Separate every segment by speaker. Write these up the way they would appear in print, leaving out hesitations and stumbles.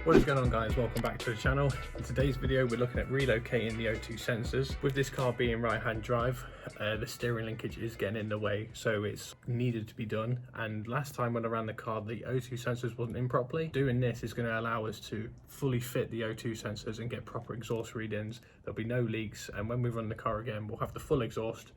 Speaker 1: What is going on, guys? Welcome back to the channel. In today's video we're looking at relocating the O2 sensors. With this car being right hand drive, the steering linkage is getting in the way, so it's needed to be done. And last time when I ran the car, the O2 sensors wasn't in properly. Doing this is going to allow us to fully fit the O2 sensors and get proper exhaust readings. There'll be no leaks, and when we run the car again we'll have the full exhaust.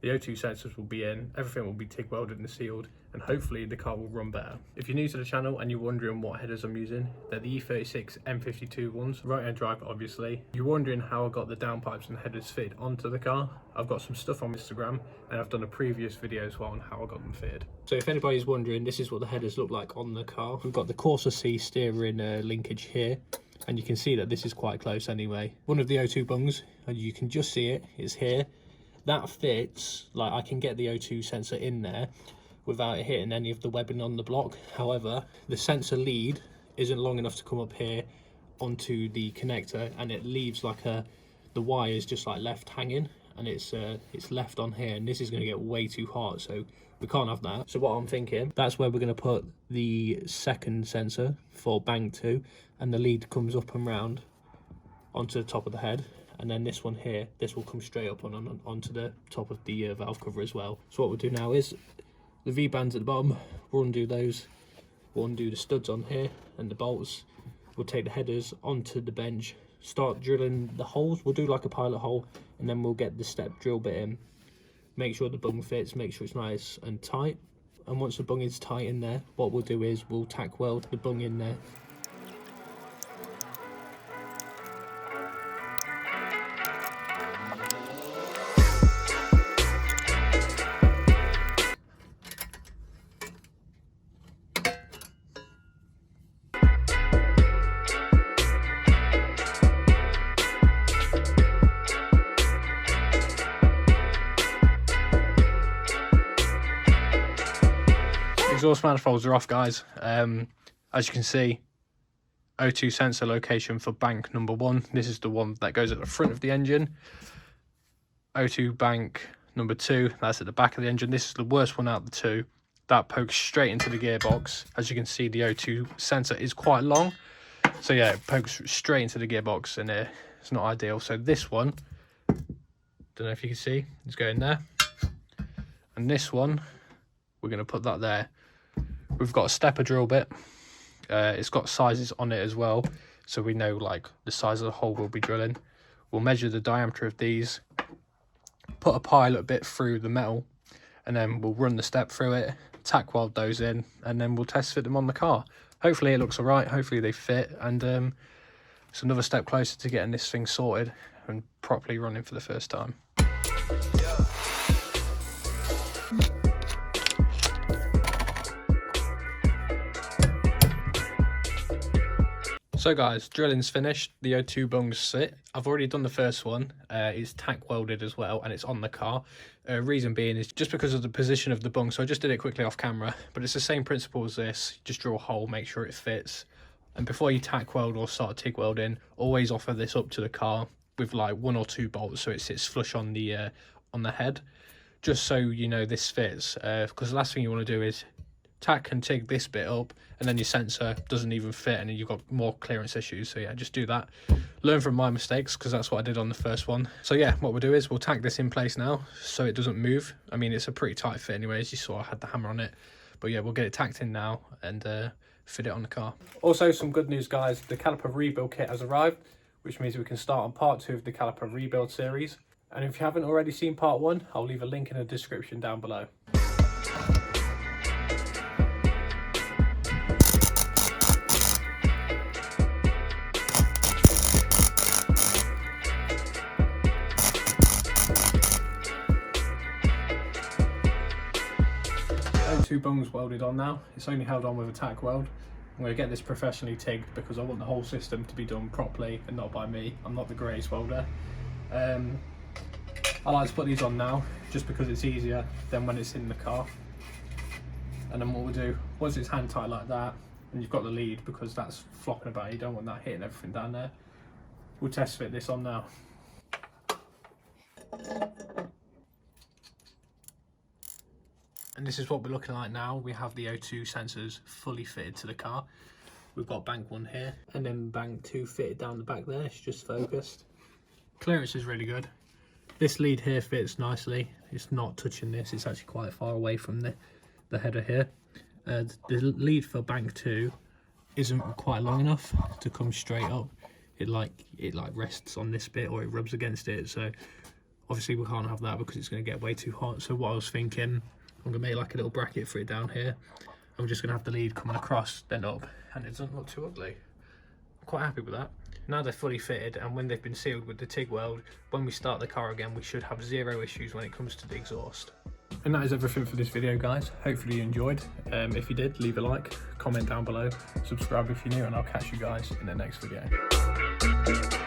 Speaker 1: The O2 sensors will be in, everything will be TIG welded and sealed, and hopefully the car will run better. If you're new to the channel and you're wondering what headers I'm using, they're the E30 M54 ones, right hand drive obviously. You're wondering how I got the downpipes and headers fitted onto the car. I've got some stuff on Instagram and I've done a previous video as well on how I got them fitted. So if anybody's wondering, this is what the headers look like on the car. We've got the Corsa C steering linkage here, and you can see that this is quite close anyway. One of the O2 bungs, and you can just see it, is here. That fits, like I can get the O2 sensor in there without it hitting any of the webbing on the block. However, the sensor lead isn't long enough to come up here onto the connector, and it leaves like the wire is just like left hanging, and it's left on here, and this is going to get way too hot, so we can't have that. So what I'm thinking, that's where we're going to put the second sensor for bang 2, and the lead comes up and round onto the top of the head. And then this one here, this will come straight up onto the top of the valve cover as well. So what we'll do now is the V-bands at the bottom, we'll undo those, we'll undo the studs on here and the bolts. We'll take the headers onto the bench, start drilling the holes. We'll do like a pilot hole, and then we'll get the step drill bit in. Make sure the bung fits, make sure it's nice and tight. And once the bung is tight in there, what we'll do is we'll tack weld the bung in there. Exhaust manifolds are off, guys. As you can see, O2 sensor location for bank number 1. This is the one that goes at the front of the engine. O2 bank number 2, that's at the back of the engine. This is the worst one out of the two. That pokes straight into the gearbox. As you can see, the O2 sensor is quite long, so yeah, it pokes straight into the gearbox, and it's not ideal. So this one, don't know if you can see, it's going there, and this one, we're going to put that there. We've got a stepper drill bit. It's got sizes on it as well, so we know like the size of the hole we'll be drilling. We'll measure the diameter of these, put a pilot bit through the metal, and then we'll run the step through it, tack weld those in, and then we'll test fit them on the car. Hopefully it looks all right, hopefully they fit, and it's another step closer to getting this thing sorted and properly running for the first time. So guys, drilling's finished, the O2 bungs sit. I've already done the first one, it's tack welded as well, and it's on the car. Reason being is just because of the position of the bung, so I just did it quickly off camera, but it's the same principle as this. Just drill a hole, make sure it fits, and before you tack weld or start TIG welding, always offer this up to the car with like 1 or 2 bolts so it sits flush on the head, just so you know this fits, because the last thing you want to do is tack and TIG this bit up, and then your sensor doesn't even fit, and then you've got more clearance issues. So yeah, just do that. Learn from my mistakes, because that's what I did on the first one. So yeah, what we'll do is we'll tack this in place now so it doesn't move. I mean, it's a pretty tight fit anyways. You saw I had the hammer on it, but yeah, we'll get it tacked in now and fit it on the car. Also, some good news, guys. The Caliper Rebuild Kit has arrived, which means we can start on part 2 of the Caliper Rebuild series. And if you haven't already seen part 1, I'll leave a link in the description down below. O2 bungs welded on now. It's only held on with a tack weld. I'm going to get this professionally TIGged because I want the whole system to be done properly and not by me. I'm not the greatest welder. I like to put these on now just because it's easier than when it's in the car. And then what we'll do, once it's hand tight like that, and you've got the lead, because that's flopping about, you don't want that hitting everything down there, we'll test fit this on now. And this is what we're looking like now. We have the O2 sensors fully fitted to the car. we've got bank 1 here, and then bank 2 fitted down the back there. It's just focused. Clearance is really good. This lead here fits nicely. It's not touching this, it's actually quite far away from the header here. The lead for bank 2 isn't quite long enough to come straight up. It rests on this bit, or it rubs against it, so obviously we can't have that because it's going to get way too hot. So what I was thinking, I'm going to make like a little bracket for it down here. I'm just going to have the lead coming across, then up, and it doesn't look too ugly. I'm quite happy with that. Now they're fully fitted, and when they've been sealed with the TIG weld, when we start the car again, we should have zero issues when it comes to the exhaust. And that is everything for this video, guys. Hopefully you enjoyed. If you did, leave a like, comment down below, subscribe if you're new, and I'll catch you guys in the next video.